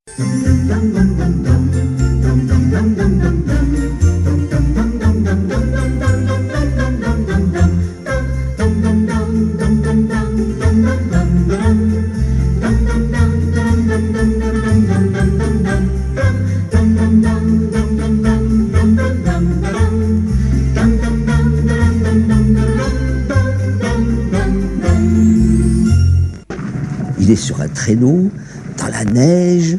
Il est sur un traîneau, dans la neige,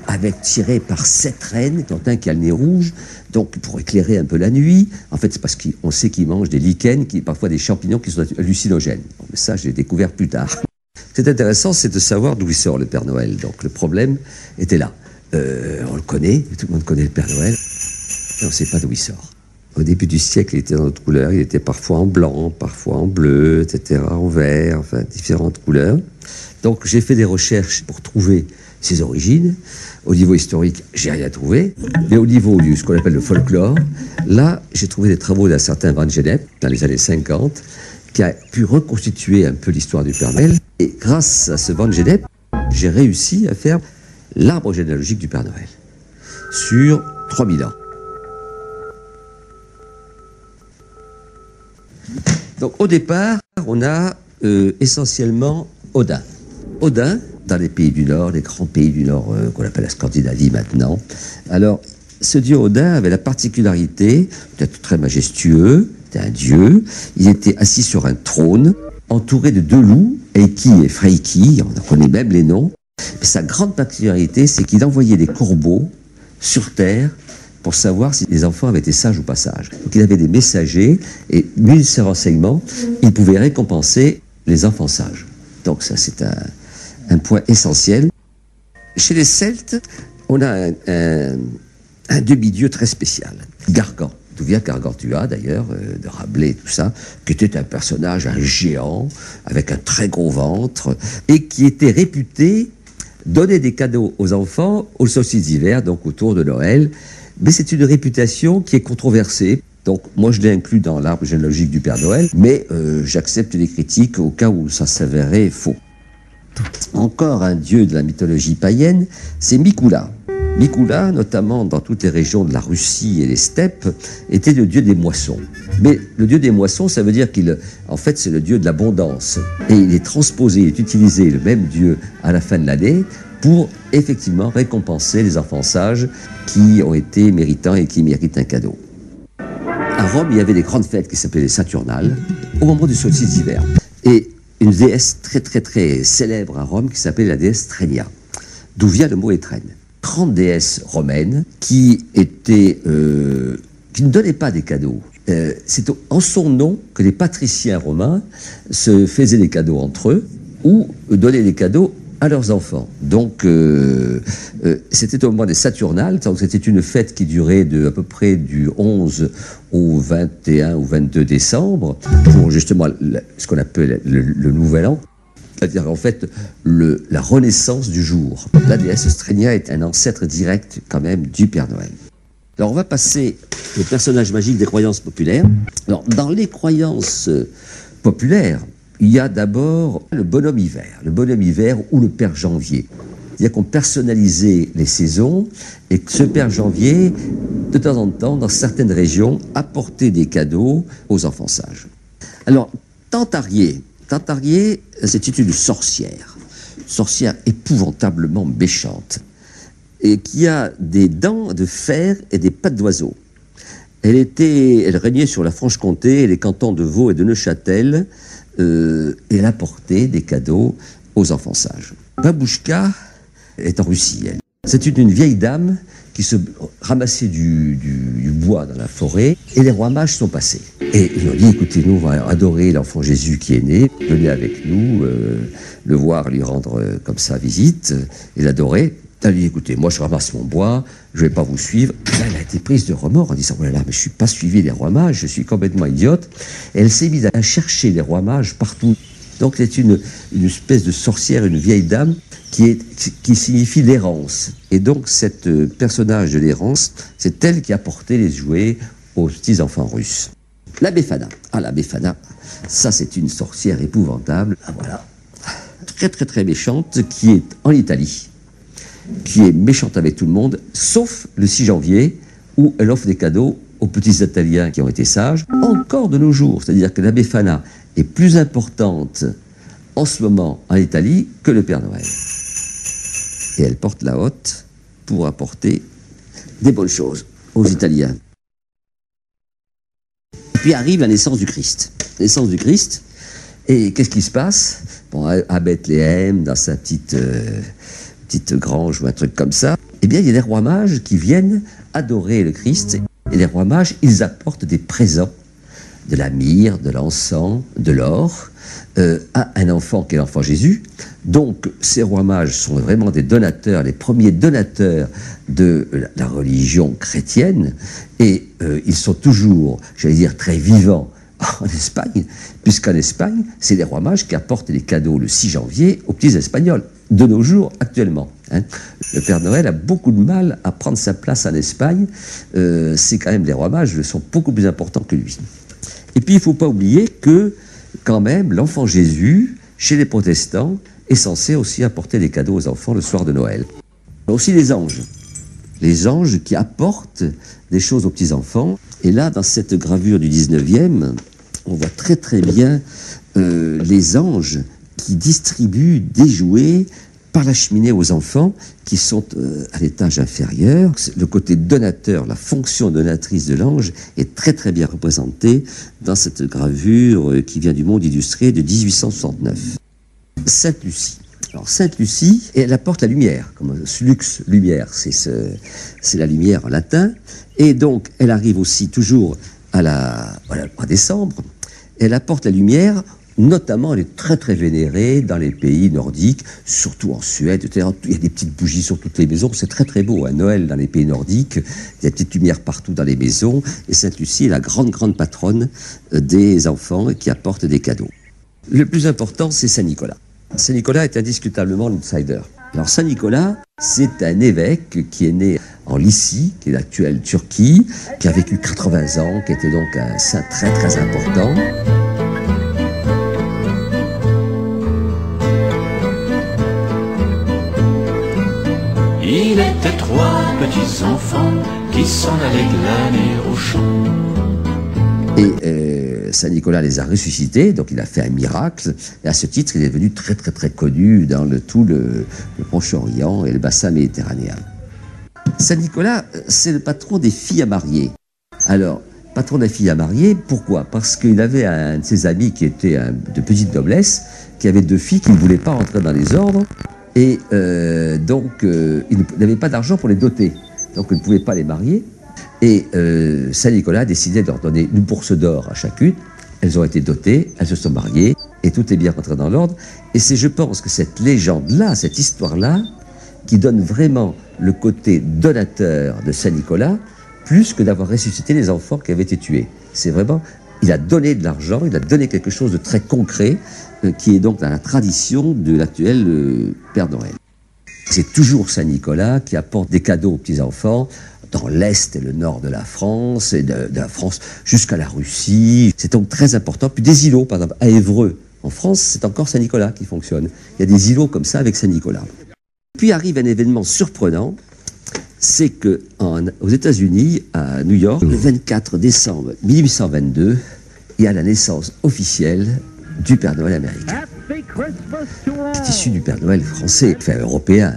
avec tiré par 7 rennes, dont un qui a le nez rouge, donc pour éclairer un peu la nuit. En fait, c'est parce qu'on sait qu'ils mangent des lichens, parfois des champignons qui sont hallucinogènes. Bon, mais ça, je l'ai découvert plus tard. Ce qui est intéressant, c'est de savoir d'où il sort le Père Noël. Donc le problème était là. On le connaît, tout le monde connaît le Père Noël, mais on ne sait pas d'où il sort. Au début du siècle, il était dans d'autres couleurs. Il était parfois en blanc, parfois en bleu, etc., en vert, enfin, différentes couleurs. Donc j'ai fait des recherches pour trouver ses origines. Au niveau historique, j'ai rien trouvé. Mais au niveau de ce qu'on appelle le folklore, là, j'ai trouvé des travaux d'un certain Van Gennep, dans les années 50, qui a pu reconstituer un peu l'histoire du Père Noël. Et grâce à ce Van Gennep, j'ai réussi à faire l'arbre généalogique du Père Noël sur 3000 ans. Donc au départ, on a essentiellement Odin. Odin, dans les pays du Nord, les grands pays du Nord qu'on appelle la Scandinavie maintenant. Alors, ce dieu Odin avait la particularité d'être très majestueux, c'était un dieu. Il était assis sur un trône, entouré de 2 loups, Eiki et Freiki, on connaît même les noms. Mais sa grande particularité, c'est qu'il envoyait des corbeaux sur Terre pour savoir si les enfants avaient été sages ou pas sages. Donc il avait des messagers, et mis ces renseignements, il pouvait récompenser les enfants sages. Donc ça, c'est un point essentiel. Chez les Celtes, on a un demi-dieu très spécial, Gargan. D'où vient Gargantua, d'ailleurs, de Rabelais et tout ça, qui était un personnage, un géant, avec un très gros ventre, et qui était réputé donner des cadeaux aux enfants aux solstices d'hiver, donc autour de Noël. Mais c'est une réputation qui est controversée. Donc moi je l'ai inclus dans l'arbre généalogique du Père Noël, mais j'accepte les critiques au cas où ça s'avérait faux. Encore un dieu de la mythologie païenne, c'est Mikoula. Mikoula, notamment dans toutes les régions de la Russie et les steppes, était le dieu des moissons. Mais le dieu des moissons, ça veut dire en fait, c'est le dieu de l'abondance. Et il est transposé, il est utilisé, le même dieu, à la fin de l'année, pour effectivement récompenser les enfants sages qui ont été méritants et qui méritent un cadeau. À Rome, il y avait des grandes fêtes qui s'appelaient les Saturnales, au moment du solstice d'hiver. Et une déesse très très très célèbre à Rome qui s'appelait la déesse Trenia, d'où vient le mot étrenne. 30 déesses romaines qui ne donnaient pas des cadeaux. C'est en son nom que les patriciens romains se faisaient des cadeaux entre eux ou donnaient des cadeaux à leurs enfants. Donc, c'était au moment des Saturnales, donc c'était une fête qui durait à peu près du 11 au 21 ou 22 décembre, pour justement ce qu'on appelle le Nouvel An, c'est-à-dire en fait la renaissance du jour. La déesse Strenia est un ancêtre direct quand même du Père Noël. Alors on va passer au personnage magique des croyances populaires. Alors dans les croyances populaires, il y a d'abord le bonhomme hiver. Le bonhomme hiver ou le Père Janvier. C'est-à-dire qu'on personnalisait les saisons et que ce Père Janvier, de temps en temps, dans certaines régions, apportait des cadeaux aux enfants sages. Alors, Tantarié, c'était une sorcière épouvantablement méchante, et qui a des dents de fer et des pattes d'oiseau. Elle régnait sur la Franche-Comté et les cantons de Vaud et de Neuchâtel, et elle apportait des cadeaux aux enfants sages. Babouchka est en Russie, elle. C'est une vieille dame qui se ramassait du bois dans la forêt, et les rois mages sont passés. Et ils ont dit, écoutez, nous, on va adorer l'enfant Jésus qui est né, venez avec nous, le voir, lui rendre comme ça visite, et l'adorer. Elle a dit, écoutez, moi je ramasse mon bois, je ne vais pas vous suivre. Là, elle a été prise de remords en disant, oh là là, mais je ne suis pas suivi les rois mages, je suis complètement idiote. Et elle s'est mise à chercher les rois mages partout. Donc c'est une espèce de sorcière, une vieille dame qui signifie l'errance. Et donc cette personnage de l'errance, c'est elle qui a porté les jouets aux petits enfants russes. La Befana. Ah, la Befana, ça c'est une sorcière épouvantable. Ah, voilà. Très très très méchante, qui est en Italie. qui est méchante avec tout le monde, sauf le 6 janvier, où elle offre des cadeaux aux petits Italiens qui ont été sages, encore de nos jours. C'est-à-dire que la Befana est plus importante en ce moment en Italie que le Père Noël. Et elle porte la hotte pour apporter des bonnes choses aux Italiens. Puis arrive la naissance du Christ. La naissance du Christ, et qu'est-ce qui se passe? Bon, à Bethléem, dans sa petite grange ou un truc comme ça, eh bien, il y a des rois mages qui viennent adorer le Christ. Et les rois mages, ils apportent des présents, de la myrrhe, de l'encens, de l'or, à un enfant qui est l'enfant Jésus. Donc, ces rois mages sont vraiment des donateurs, les premiers donateurs de la religion chrétienne. Et ils sont toujours, j'allais dire, très vivants en Espagne, puisqu'en Espagne, c'est les rois mages qui apportent les cadeaux le 6 janvier aux petits Espagnols, de nos jours actuellement. Hein. Le Père Noël a beaucoup de mal à prendre sa place en Espagne. C'est quand même les rois mages sont beaucoup plus importants que lui. Et puis il ne faut pas oublier que quand même l'enfant Jésus, chez les protestants, est censé aussi apporter des cadeaux aux enfants le soir de Noël. Aussi les anges qui apportent des choses aux petits enfants. Et là, dans cette gravure du 19e, on voit très très bien les anges qui distribuent des jouets par la cheminée aux enfants qui sont à l'étage inférieur. Le côté donateur, la fonction donatrice de l'ange est très très bien représentée dans cette gravure qui vient du Monde illustré de 1869. Sainte Lucie. Alors Sainte Lucie, elle apporte la lumière, comme lux, lumière, c'est la lumière en latin. Et donc elle arrive aussi toujours en décembre. Elle apporte la lumière. Notamment, elle est très très vénérée dans les pays nordiques, surtout en Suède. Il y a des petites bougies sur toutes les maisons, c'est très très beau. À Noël, dans les pays nordiques, il y a des petites lumières partout dans les maisons. Et Sainte Lucie est la grande patronne des enfants qui apporte des cadeaux. Le plus important, c'est Saint Nicolas. Saint Nicolas est indiscutablement l'outsider. Alors Saint Nicolas, c'est un évêque qui est né en Lycie, qui est l'actuelle Turquie, qui a vécu 80 ans, qui était donc un saint très très important. Il était 3 petits enfants qui s'en allaient glaner au champ. Et Saint Nicolas les a ressuscités, donc il a fait un miracle. Et à ce titre, il est devenu très très très connu dans tout le Proche-Orient et le bassin méditerranéen. Saint Nicolas, c'est le patron des filles à marier. Alors, patron des filles à marier, pourquoi? Parce qu'il avait un de ses amis qui était de petite noblesse, qui avait 2 filles qui ne voulaient pas rentrer dans les ordres. Et donc, il n'avait pas d'argent pour les doter. Donc, il ne pouvait pas les marier. Et Saint Nicolas a décidé de leur donner une bourse d'or à chacune. Elles ont été dotées, elles se sont mariées, et tout est bien rentré dans l'ordre. Et c'est, je pense, que cette légende-là, cette histoire-là, qui donne vraiment le côté donateur de Saint Nicolas, plus que d'avoir ressuscité les enfants qui avaient été tués. C'est vraiment, il a donné de l'argent, il a donné quelque chose de très concret, qui est donc dans la tradition de l'actuel Père Noël. C'est toujours Saint Nicolas qui apporte des cadeaux aux petits-enfants dans l'Est et le Nord de la France, et de la France jusqu'à la Russie. C'est donc très important. Puis des îlots, par exemple, à Évreux, en France, c'est encore Saint Nicolas qui fonctionne. Il y a des îlots comme ça avec Saint Nicolas. Puis arrive un événement surprenant, c'est que aux États-Unis, à New York, le 24 décembre 1822, il y a la naissance officielle du Père Noël américain. C'est issu du Père Noël français, enfin européen,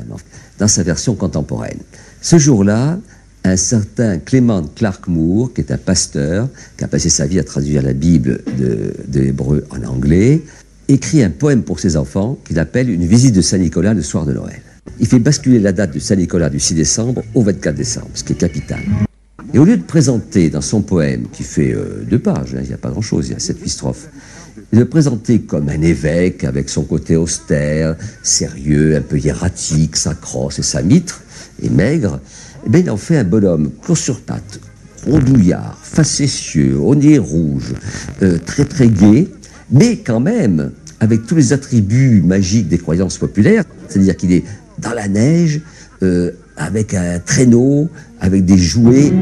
dans sa version contemporaine. Ce jour-là, un certain Clement Clark Moore, qui est un pasteur, qui a passé sa vie à traduire la Bible de l'hébreu en anglais, écrit un poème pour ses enfants qu'il appelle « Une visite de Saint Nicolas le soir de Noël ». Il fait basculer la date de Saint Nicolas du 6 décembre au 24 décembre, ce qui est capital. Et au lieu de présenter dans son poème, qui fait 2 pages, il n'y a pas grand-chose, il y a 7-8 strophes, de le présenter comme un évêque avec son côté austère, sérieux, un peu hiératique, sa crosse et sa mitre, et maigre, eh bien, il en fait un bonhomme court sur pattes, rondouillard, facétieux, au nez rouge, très très gai, mais quand même avec tous les attributs magiques des croyances populaires, c'est-à-dire qu'il est dans la neige, avec un traîneau, avec des jouets.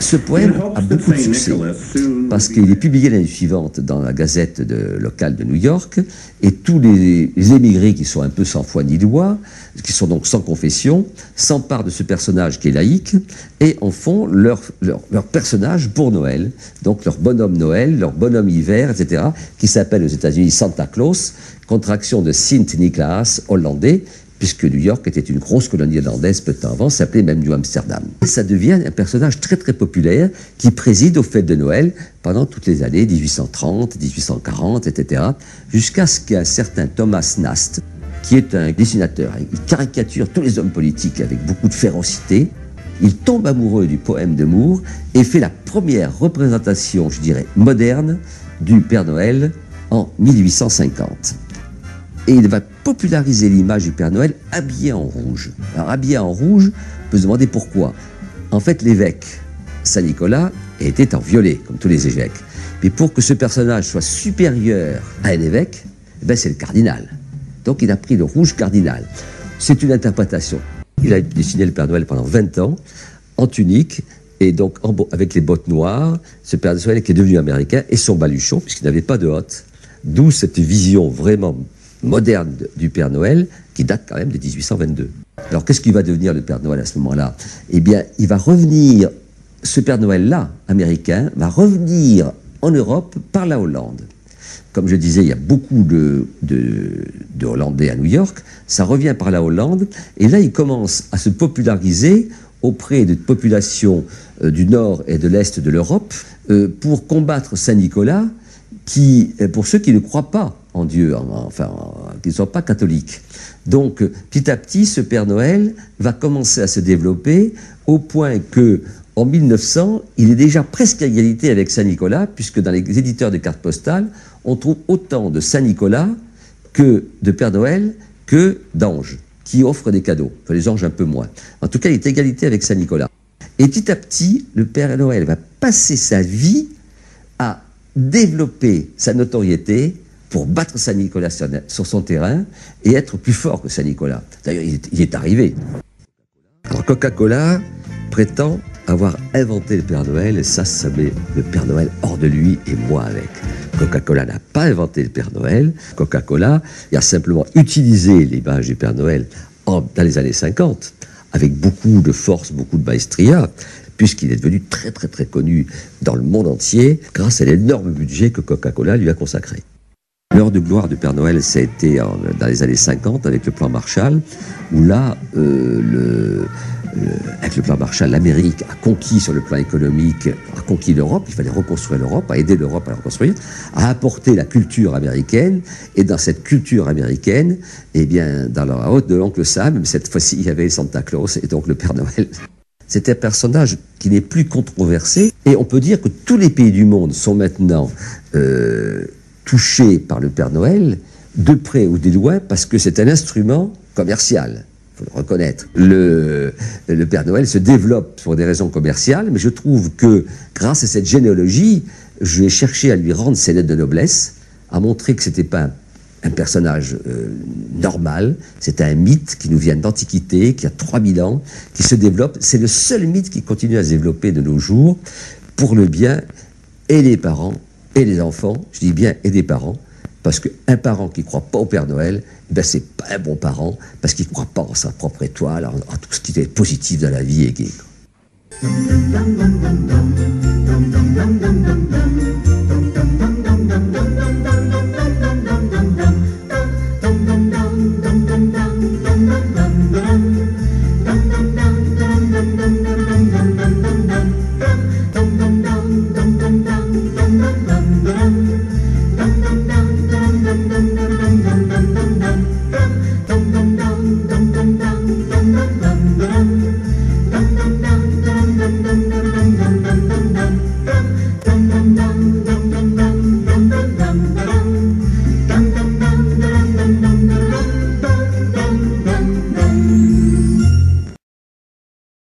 Ce poème a beaucoup de succès parce qu'il est publié l'année suivante dans la gazette locale de New York, et tous les émigrés qui sont un peu sans foi ni loi, qui sont donc sans confession, s'emparent de ce personnage qui est laïque et en font leur personnage pour Noël, donc leur bonhomme Noël, leur bonhomme hiver, etc., qui s'appelle aux États-Unis Santa Claus, contraction de Sint Niklaas hollandais, puisque New York était une grosse colonie hollandaise peu de temps avant, s'appelait même New Amsterdam. Et ça devient un personnage très très populaire qui préside aux fêtes de Noël pendant toutes les années 1830, 1840, etc., jusqu'à ce qu'un certain Thomas Nast, qui est un dessinateur, il caricature tous les hommes politiques avec beaucoup de férocité, il tombe amoureux du poème de Moore et fait la première représentation, je dirais, moderne du Père Noël en 1850. Et il va populariser l'image du Père Noël habillé en rouge. Alors, habillé en rouge, on peut se demander pourquoi. En fait, l'évêque Saint-Nicolas était en violet, comme tous les évêques. Mais pour que ce personnage soit supérieur à un évêque, eh ben, c'est le cardinal. Donc il a pris le rouge cardinal. C'est une interprétation. Il a dessiné le Père Noël pendant 20 ans, en tunique, et donc avec les bottes noires, ce Père Noël qui est devenu américain, et son baluchon, puisqu'il n'avait pas de hotte. D'où cette vision vraiment moderne du Père Noël, qui date quand même de 1822. Alors qu'est-ce qui va devenir le Père Noël à ce moment-là? Eh bien, il va revenir, ce Père Noël-là, américain, va revenir en Europe par la Hollande. Comme je disais, il y a beaucoup de Hollandais à New York, ça revient par la Hollande, et là il commence à se populariser auprès de populations du nord et de l'est de l'Europe, pour combattre Saint-Nicolas, pour ceux qui ne croient pas en Dieu, qui ne sont pas catholiques. Donc, petit à petit, ce Père Noël va commencer à se développer au point que, en 1900, il est déjà presque à égalité avec Saint-Nicolas, puisque dans les éditeurs de cartes postales, on trouve autant de Saint-Nicolas que de Père Noël que d'anges, qui offrent des cadeaux. Enfin, les anges un peu moins. En tout cas, il est à égalité avec Saint-Nicolas. Et petit à petit, le Père Noël va passer sa vie à développer sa notoriété pour battre Saint-Nicolas sur son terrain et être plus fort que Saint-Nicolas. D'ailleurs, il est arrivé. Alors Coca-Cola prétend avoir inventé le Père Noël, et ça met le Père Noël hors de lui et moi avec. Coca-Cola n'a pas inventé le Père Noël. Coca-Cola a simplement utilisé l'image du Père Noël dans les années 50, avec beaucoup de force, beaucoup de maestria, puisqu'il est devenu très très très connu dans le monde entier grâce à l'énorme budget que Coca-Cola lui a consacré. L'heure de gloire du Père Noël, ça a été dans les années 50 avec le plan Marshall, où là, avec le plan Marshall, l'Amérique a conquis sur le plan économique, a conquis l'Europe, il fallait reconstruire l'Europe, a aidé l'Europe à la reconstruire, a apporté la culture américaine, et dans cette culture américaine, eh bien, dans la haute de l'oncle Sam, cette fois-ci, il y avait Santa Claus et donc le Père Noël. C'est un personnage qui n'est plus controversé, et on peut dire que tous les pays du monde sont maintenant touchés par le Père Noël, de près ou de loin, parce que c'est un instrument commercial. Il faut le reconnaître. Le Père Noël se développe pour des raisons commerciales, mais je trouve que, grâce à cette généalogie, je vais chercher à lui rendre ses lettres de noblesse, à montrer que ce n'était pas un personnage normal, c'est un mythe qui nous vient d'Antiquité, qui a 3000 ans, qui se développe. C'est le seul mythe qui continue à se développer de nos jours, pour le bien et les parents et les enfants, je dis bien et des parents, parce qu'un parent qui ne croit pas au Père Noël, ben c'est pas un bon parent, parce qu'il ne croit pas en sa propre étoile, en tout ce qui est positif dans la vie et gai.